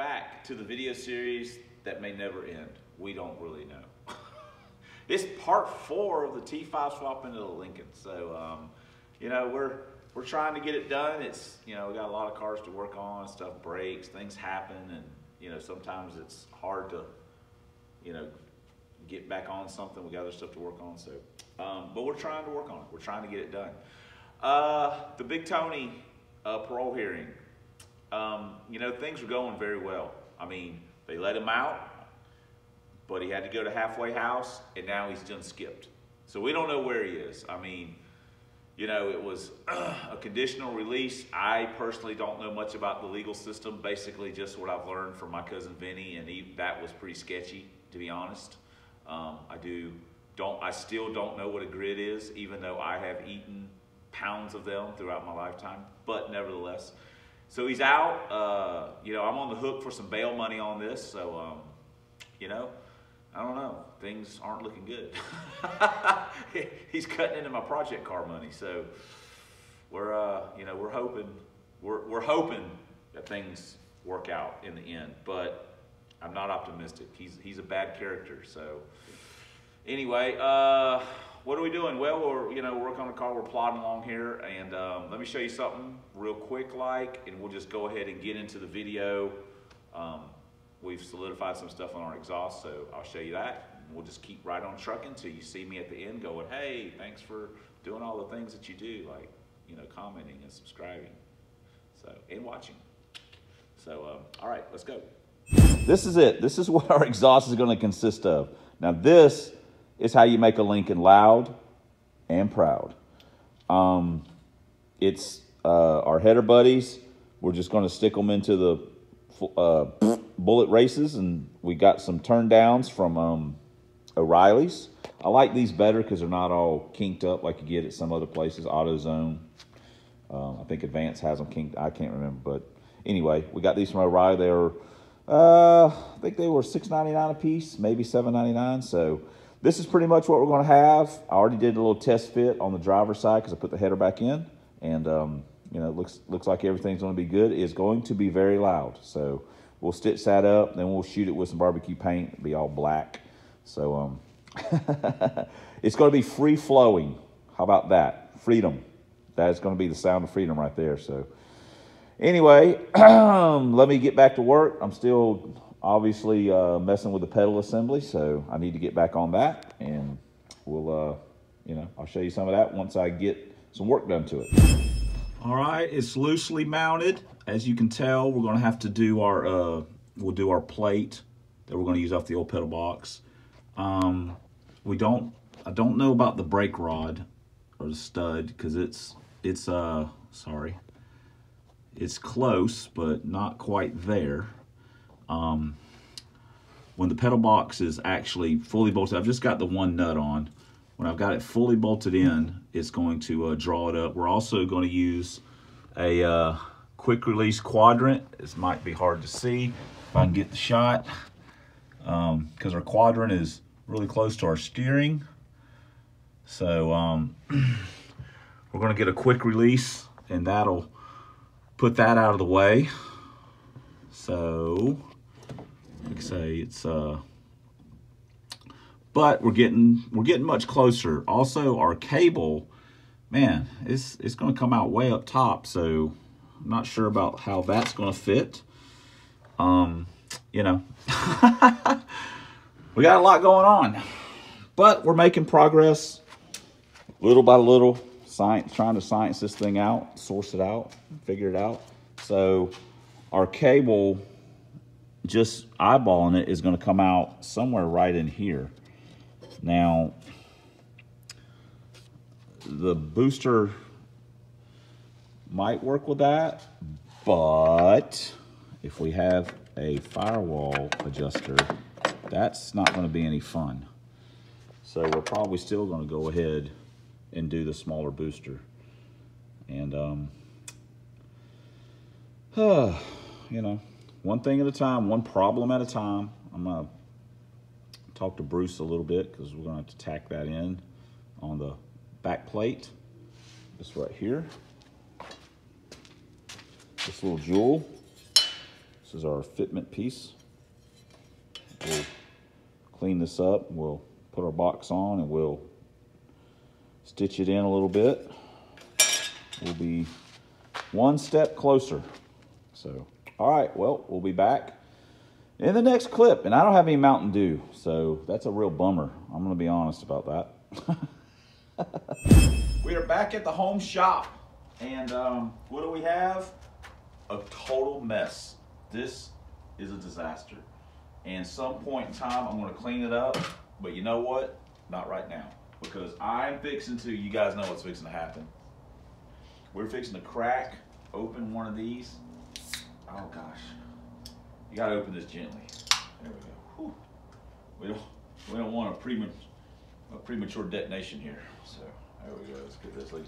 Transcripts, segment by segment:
back to the video series that may never end. We don't really know. It's part 4 of the T5 swap into the Lincoln. So, you know, we're trying to get it done. It's, you know, we got a lot of cars to work on, stuff breaks, things happen, and, you know, sometimes it's hard to, you know, get back on something. We got other stuff to work on. So, but we're trying to work on it. We're trying to get it done. The Big Tony parole hearing. You know, things were going very well. I mean, they let him out, but he had to go to halfway house, and now he's done skipped. So we don't know where he is. I mean, you know, it was a conditional release. I personally don't know much about the legal system, basically just what I've learned from my cousin Vinny, and that was pretty sketchy, to be honest. I still don't know what a grid is, even though I have eaten pounds of them throughout my lifetime, but nevertheless. So he's out. You know, I'm on the hook for some bail money on this, so, you know, I don't know. Things aren't looking good. He's cutting into my project car money, so we're, you know, we're hoping that things work out in the end, but I'm not optimistic. He's a bad character, so anyway, what are we doing? Well, we're, you know, working on the car. We're plodding along here, and let me show you something real quick, and we'll just go ahead and get into the video. We've solidified some stuff on our exhaust, so I'll show you that. And we'll just keep right on trucking until you see me at the end going, hey, thanks for doing all the things that you do, like, you know, commenting and subscribing, so, and watching. So, all right, let's go. This is it. This is what our exhaust is going to consist of. Now, this is how you make a Lincoln loud and proud. It's our header buddies. We're just going to stick them into the bullet races, and we got some turn downs from O'Reilly's. I like these better because they're not all kinked up like you get at some other places. AutoZone, I think Advance has them kinked. I can't remember, but anyway, we got these from O'Reilly. They were, I think they were $6.99 a piece, maybe $7.99. So this is pretty much what we're going to have. I already did a little test fit on the driver's side because I put the header back in, and you know, it looks like everything's going to be good. It's going to be very loud, so we'll stitch that up, then we'll shoot it with some barbecue paint. It'll be all black. So it's going to be free flowing. How about that? Freedom. That is going to be the sound of freedom right there. So anyway, let me get back to work. I'm still obviously messing with the pedal assembly, so I need to get back on that, and we'll, you know, I'll show you some of that once I get some work done to it. All right, it's loosely mounted. As you can tell, we're going to have to do our, we'll do our plate that we're going to use off the old pedal box. I don't know about the brake rod or the stud because it's close, but not quite there. When the pedal box is actually fully bolted, I've just got the one nut on. When I've got it fully bolted in, it's going to draw it up. We're also going to use a quick release quadrant. This might be hard to see if I can get the shot, because our quadrant is really close to our steering. So we're going to get a quick release, and that'll put that out of the way. So like I say, it's but we're getting much closer. Also, our cable, man, it's going to come out way up top, so I'm not sure about how that's going to fit. You know, we got a lot going on, but we're making progress little by little, trying to science this thing out, source it out, figure it out. So our cable, just eyeballing it, is going to come out somewhere right in here. Now, the booster might work with that, but if we have a firewall adjuster, that's not going to be any fun. So we're probably still going to go ahead and do the smaller booster. And, you know, one thing at a time, one problem at a time. I'm going to talk to Bruce a little bit because we're going to have to tack that in on the back plate. This right here. This little jewel. This is our fitment piece. We'll clean this up. We'll put our box on and we'll stitch it in a little bit. We'll be one step closer. So, all right, well, we'll be back in the next clip. And I don't have any Mountain Dew, so that's a real bummer. I'm gonna be honest about that. We are back at the home shop. And what do we have? A total mess. This is a disaster. And some point in time, I'm gonna clean it up. But you know what? Not right now. Because I'm fixing to, you guys know what's fixing to happen. We're fixing to crack open one of these. Oh gosh. You gotta open this gently. There we go. Whew. We don't want a premature detonation here. So there we go. Let's get this. We're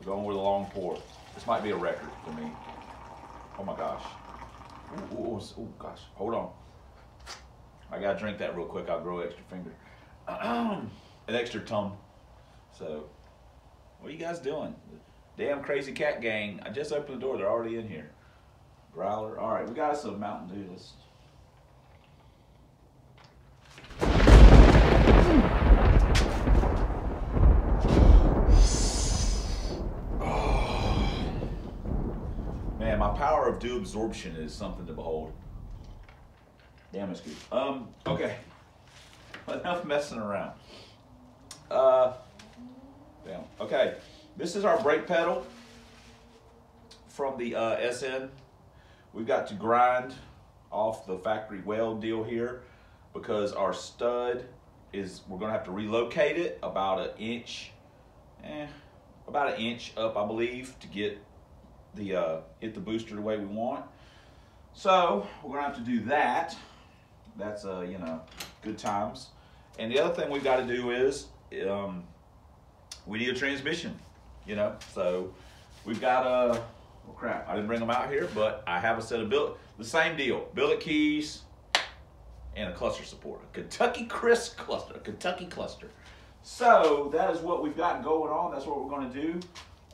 going with a long pour. This might be a record for me. Oh my gosh. Oh gosh. Hold on. I gotta drink that real quick. I'll grow an extra finger. An extra tongue. So, what are you guys doing? Damn crazy cat gang. I just opened the door. They're already in here. Growler. All right, we got us a Mountain Dew. Let's... Oh. Man, my power of dew absorption is something to behold. Damn, it's good. Okay. Enough messing around. Damn. Okay. This is our brake pedal from the SN. We've got to grind off the factory weld deal here because our stud is, we're gonna have to relocate it about an inch up, I believe, to get the hit the booster the way we want. So we're gonna have to do that. That's you know, good times. And the other thing we've got to do is we need a transmission, you know. So we've got well, crap, I didn't bring them out here, but I have a set of the same deal, billet keys and a cluster support, a Kentucky Crisp cluster, a Kentucky cluster. So that is what we've got going on. That's what we're going to do.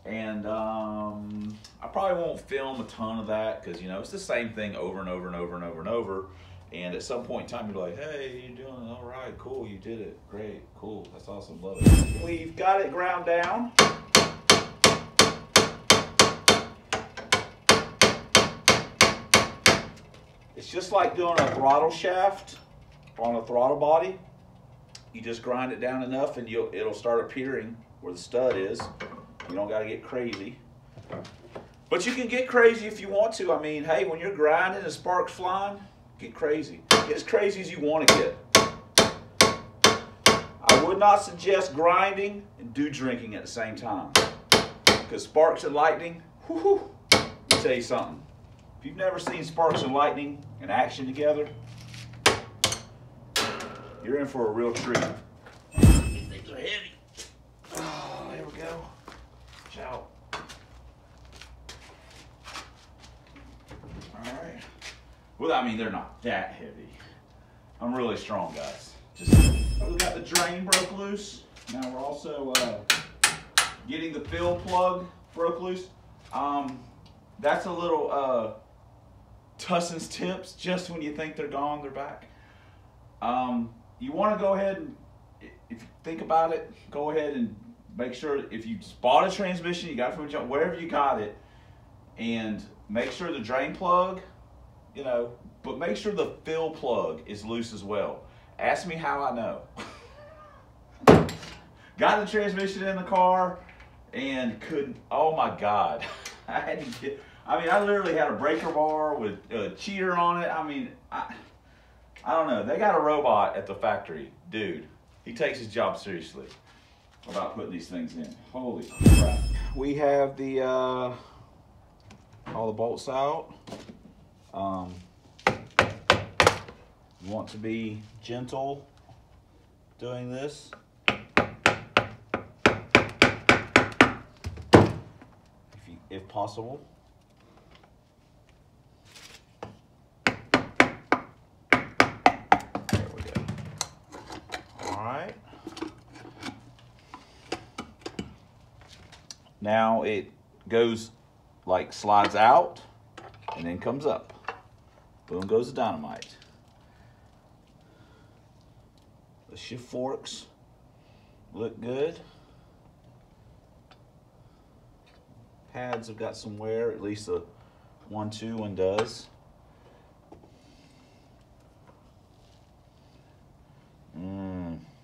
And I probably won't film a ton of that because, you know, it's the same thing over and over and over and over and over. And at some point in time, you're like, hey, you're doing all right, cool, you did it, great, cool, that's awesome, love it. We've got it ground down. It's just like doing a throttle shaft on a throttle body. You just grind it down enough and it'll start appearing where the stud is. You don't got to get crazy. But you can get crazy if you want to. I mean, hey, when you're grinding and sparks flying, get crazy. Get as crazy as you want to get. I would not suggest grinding and dew drinking at the same time. Because sparks and lightning, whoo-hoo, let me tell you something. If you've never seen sparks and lightning in action together, you're in for a real treat. These things are heavy. Oh, there we go. Watch out. All right. Well, I mean, they're not that heavy. I'm really strong, guys. Just, we got the drain broke loose. Now we're also getting the fill plug broke loose. That's a little Tusson's tips. Just when you think they're gone, they're back. You want to go ahead and, if you think about it, go ahead and make sure if you bought a transmission, you got it from a jump, wherever you got it, and make sure the drain plug, you know, but make sure the fill plug is loose as well. Ask me how I know. Got the transmission in the car and couldn't, oh my God. I had to get, I mean, I literally had a breaker bar with a cheater on it. I mean, I don't know. They got a robot at the factory. Dude, he takes his job seriously about putting these things in. Holy crap. We have the, all the bolts out. You want to be gentle doing this. If possible. There we go. All right. Now it goes like slides out and then comes up. Boom goes the dynamite. The shift forks look good. Pads have got some wear, at least the 1-2 one does.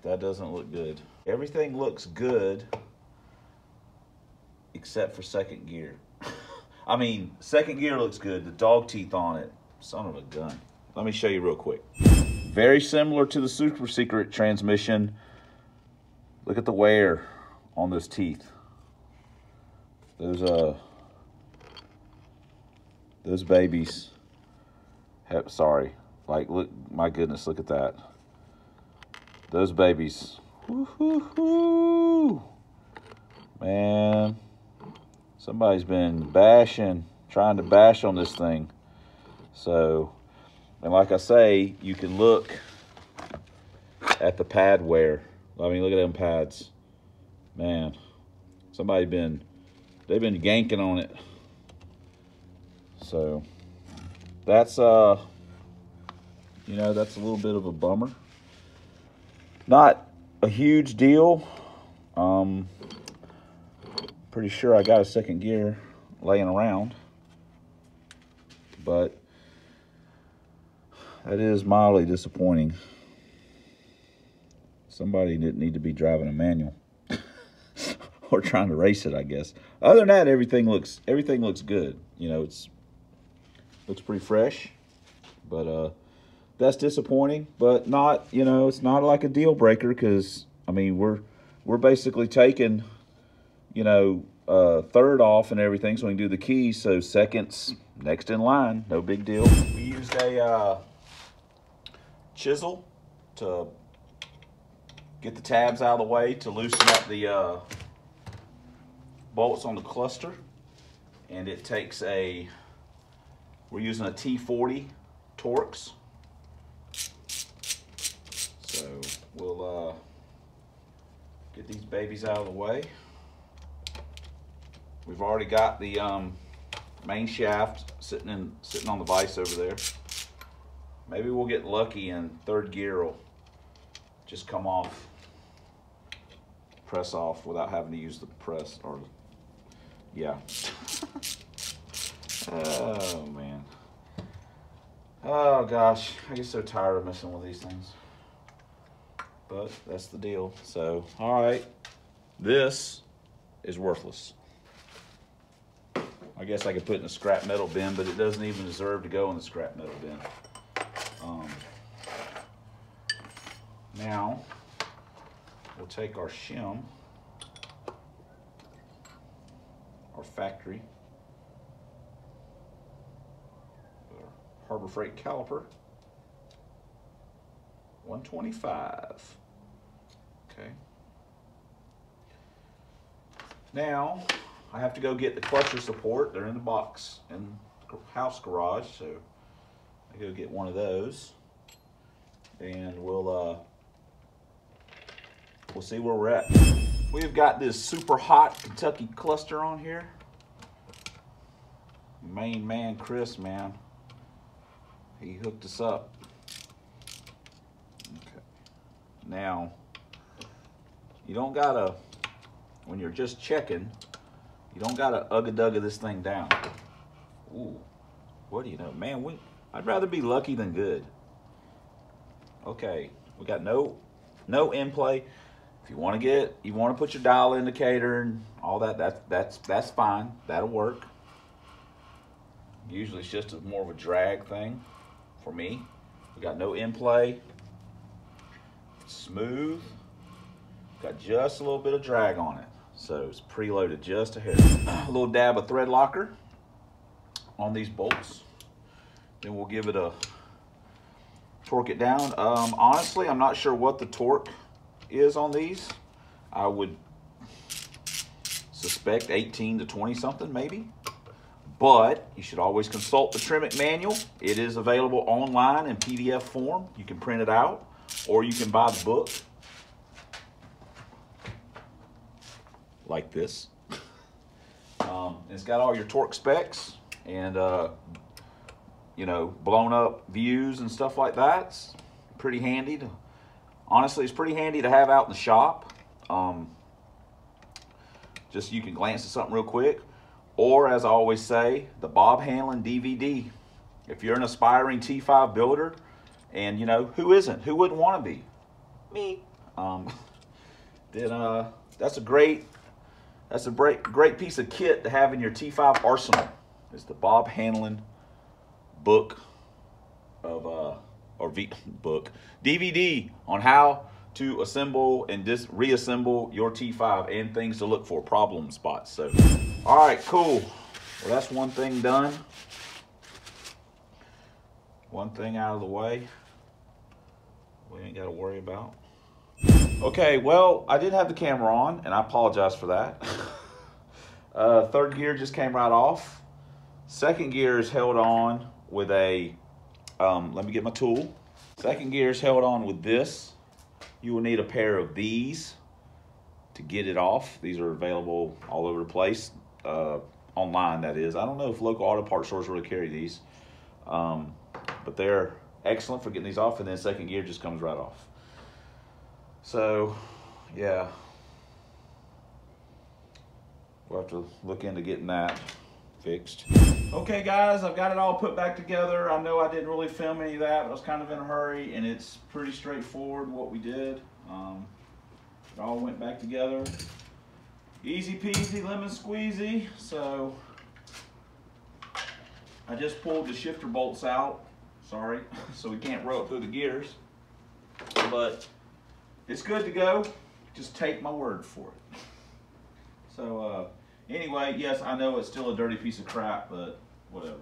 That doesn't look good. Everything looks good except for second gear. I mean, second gear looks good. The dog teeth on it, son of a gun. Let me show you real quick. Very similar to the Super Secret transmission. Look at the wear on those teeth. Those babies have, sorry, like, look, my goodness, look at that. Those babies, woo-hoo-hoo. Man, somebody's been trying to bash on this thing. So, and like I say, you can look at the pad wear. I mean, look at them pads. Man, they've been yanking on it. So, that's, you know, that's a little bit of a bummer. Not a huge deal. Pretty sure I got a second gear laying around, but that is mildly disappointing. Somebody didn't need to be driving a manual or trying to race it, I guess. Other than that, everything looks good. You know, looks pretty fresh, but that's disappointing, but not, you know, it's not like a deal breaker, because I mean, we're basically taking, you know, third off and everything, so we can do the keys. So second's next in line, no big deal. We used a chisel to get the tabs out of the way to loosen up the bolts on the cluster, and it takes we're using a T40 Torx. So we'll get these babies out of the way. We've already got the main shaft sitting on the vise over there. Maybe we'll get lucky and third gear will just come off, press off without having to use the press, or yeah. Oh man. Oh gosh, I get so tired of messing with these things. But that's the deal. So, all right, this is worthless. I guess I could put it in the scrap metal bin, but it doesn't even deserve to go in the scrap metal bin. Now, we'll take our shim, our factory, our Harbor Freight caliper, 125. Okay. Now, I have to go get the clutcher support. They're in the box in the house garage, so I go get one of those, and we'll see where we're at. We've got this super hot Kentucky cluster on here. Main man Chris, man, he hooked us up. Okay. Now, you don't gotta, when you're just checking, you don't gotta ugga-dugga this thing down. Ooh, what do you know, man? I'd rather be lucky than good. Okay, we got no in play. If you want to put your dial indicator and all that, that's fine. That'll work. Usually it's just more of a drag thing for me. We got no in play. Smooth. Got just a little bit of drag on it, so it's preloaded just a hair. A little dab of thread locker on these bolts. Then we'll give it a torque it down. Honestly, I'm not sure what the torque is on these. I would suspect 18 to 20 something maybe, but you should always consult the Tremec manual. It is available online in PDF form. You can print it out, or you can buy the book like this. It's got all your torque specs and you know, blown up views and stuff like that. It's pretty handy. Honestly, it's pretty handy to have out in the shop. Just you can glance at something real quick. Or, as I always say, the Bob Hanlon DVD. If you're an aspiring T5 builder, and, you know, who isn't? Who wouldn't want to be? Me. Then that's a great piece of kit to have in your T5 arsenal. It's the Bob Hanlon book of DVD on how to assemble and reassemble your T5 and things to look for, problem spots. So, all right, cool. Well, that's one thing done. One thing out of the way. We ain't got to worry about. Okay, well, I did have the camera on, and I apologize for that. Third gear just came right off. Second gear is held on with a, let me get my tool. Second gear is held on with this. You will need a pair of these to get it off. These are available all over the place, online that is. I don't know if local auto parts stores really carry these, but they're excellent for getting these off, and then second gear just comes right off. So, yeah, we'll have to look into getting that fixed. Okay, guys, I've got it all put back together. I know I didn't really film any of that. I was kind of in a hurry, and it's pretty straightforward what we did. It all went back together. Easy peasy, lemon squeezy. So, I just pulled the shifter bolts out. Sorry, so we can't row it through the gears. But it's good to go. Just take my word for it. So, anyway, yes, I know it's still a dirty piece of crap, but whatever.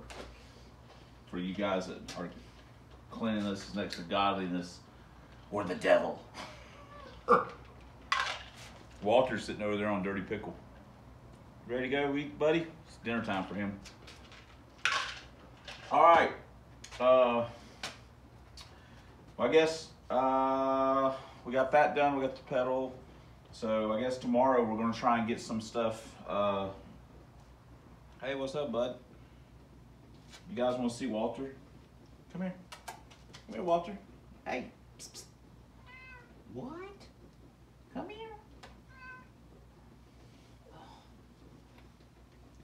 For you guys that are cleanliness is next to godliness, or the devil. Walter's sitting over there on dirty pickle. Ready to go eat, buddy? It's dinner time for him. All right. Well, I guess we got that done. We got the pedal. So I guess tomorrow we're going to try and get some stuff. Hey, what's up, bud? You guys want to see Walter? Come here. Come here, Walter. Hey. Psst, psst. What? Come here.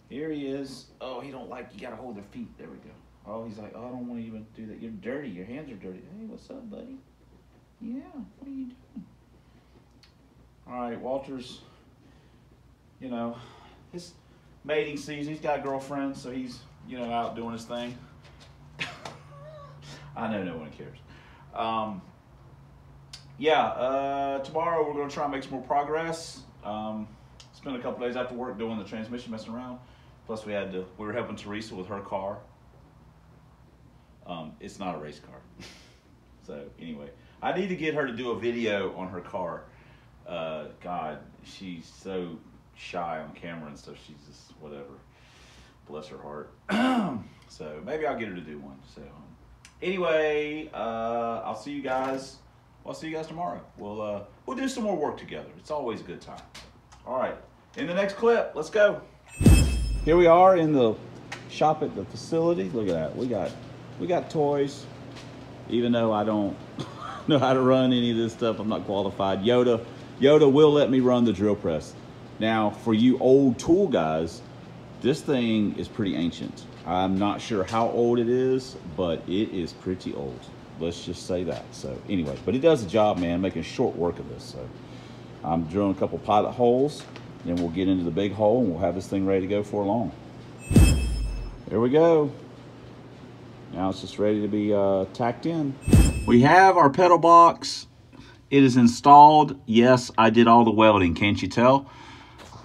Here he is. Oh, he don't like, you got to hold their feet. There we go. Oh, he's like, oh, I don't want to even do that. You're dirty. Your hands are dirty. Hey, what's up, buddy? Yeah, what are you doing? All right, Walter's, you know, his mating season. He's got a girlfriend, so he's, you know, out doing his thing. I know no one cares. Tomorrow we're going to try and make some more progress. Spent a couple days after work doing the transmission, messing around. Plus we were helping Teresa with her car. It's not a race car. So anyway, I need to get her to do a video on her car. God, she's so shy on camera and stuff. She's just whatever. Bless her heart. So maybe I'll get her to do one. So anyway, I'll see you guys. I'll see you guys tomorrow. We'll do some more work together. It's always a good time. All right. In the next clip, let's go. Here we are in the shop at the facility. Look at that. We got toys. Even though I don't know how to run any of this stuff, I'm not qualified. Yoda will let me run the drill press. Now, for you old tool guys, this thing is pretty ancient. I'm not sure how old it is, but it is pretty old. Let's just say that. So anyway, but it does the job, man, making short work of this. So I'm drilling a couple pilot holes, then we'll get into the big hole and we'll have this thing ready to go for long. There we go. Now it's just ready to be tacked in. We have our pedal box. It is installed. Yes, I did all the welding, can't you tell?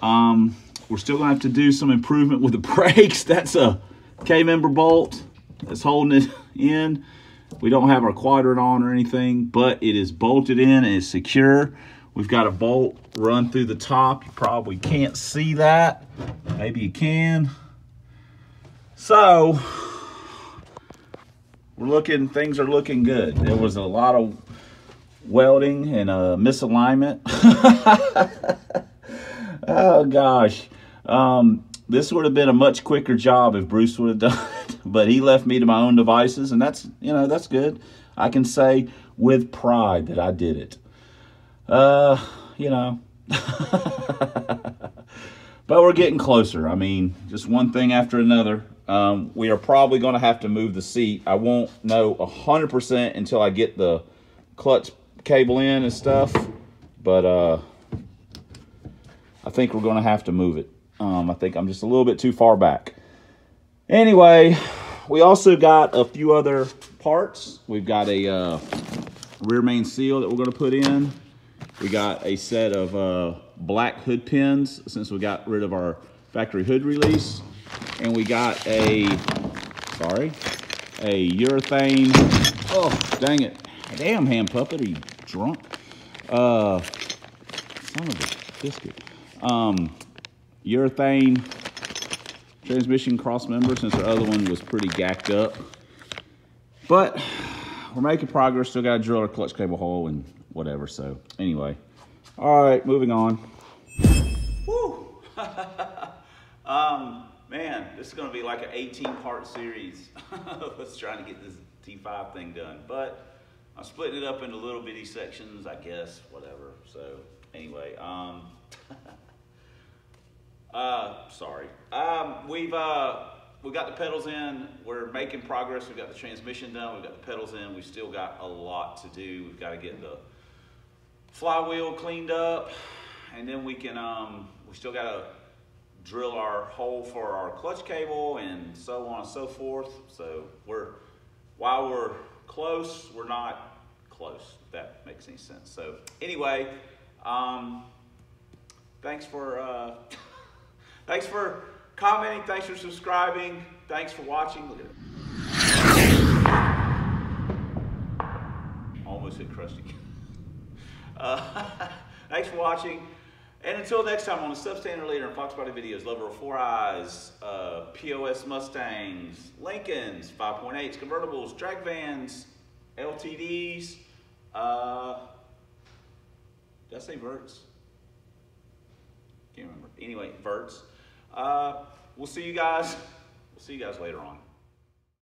We're still gonna have to do some improvement with the brakes. That's a K-member bolt that's holding it in. We don't have our quadrant on or anything, but it is bolted in and it's secure. We've got a bolt run through the top. You probably can't see that. Maybe you can. So, things are looking good. There was a lot of welding and misalignment. Oh gosh. This would have been a much quicker job if Bruce would have done it. but he left me to my own devices, and that's, you know, that's good. I can say with pride that I did it. You know. But we're getting closer. I mean, just one thing after another. We are probably going to have to move the seat. I won't know 100% until I get the clutch cable in and stuff. But I think we're going to have to move it. I think I'm just a little bit too far back. Anyway, we also got a few other parts. We've got a rear main seal that we're going to put in. We got a set of black hood pins since we got rid of our factory hood release. And we got a urethane. Oh, dang it. Damn, hand puppet, are you drunk? Son of a biscuit. Urethane transmission cross member since our other one was pretty gacked up. But we're making progress. Still got to drill our clutch cable hole and whatever. So anyway, all right, moving on. Woo! Man, this is going to be like an 18-part series. Let's try to get this T5 thing done. But I'm splitting it up into little bitty sections, I guess, whatever. So anyway, sorry. We've got the pedals in. We're making progress. We've got the transmission done. We've got the pedals in. We've still got a lot to do. We've got to get the flywheel cleaned up, and then we can. We still got to drill our hole for our clutch cable and so on and so forth. So while we're close, we're not close, if that makes any sense. So anyway, thanks for commenting, thanks for subscribing, thanks for watching. Look at it. Almost hit Krusty. Thanks for watching. And until next time on the Substandard Leader and Fox Body videos, Lover of Four Eyes, POS Mustangs, Lincolns, 5.8s, convertibles, drag vans, LTDs, did I say verts? Can't remember. Anyway, verts. We'll see you guys later on.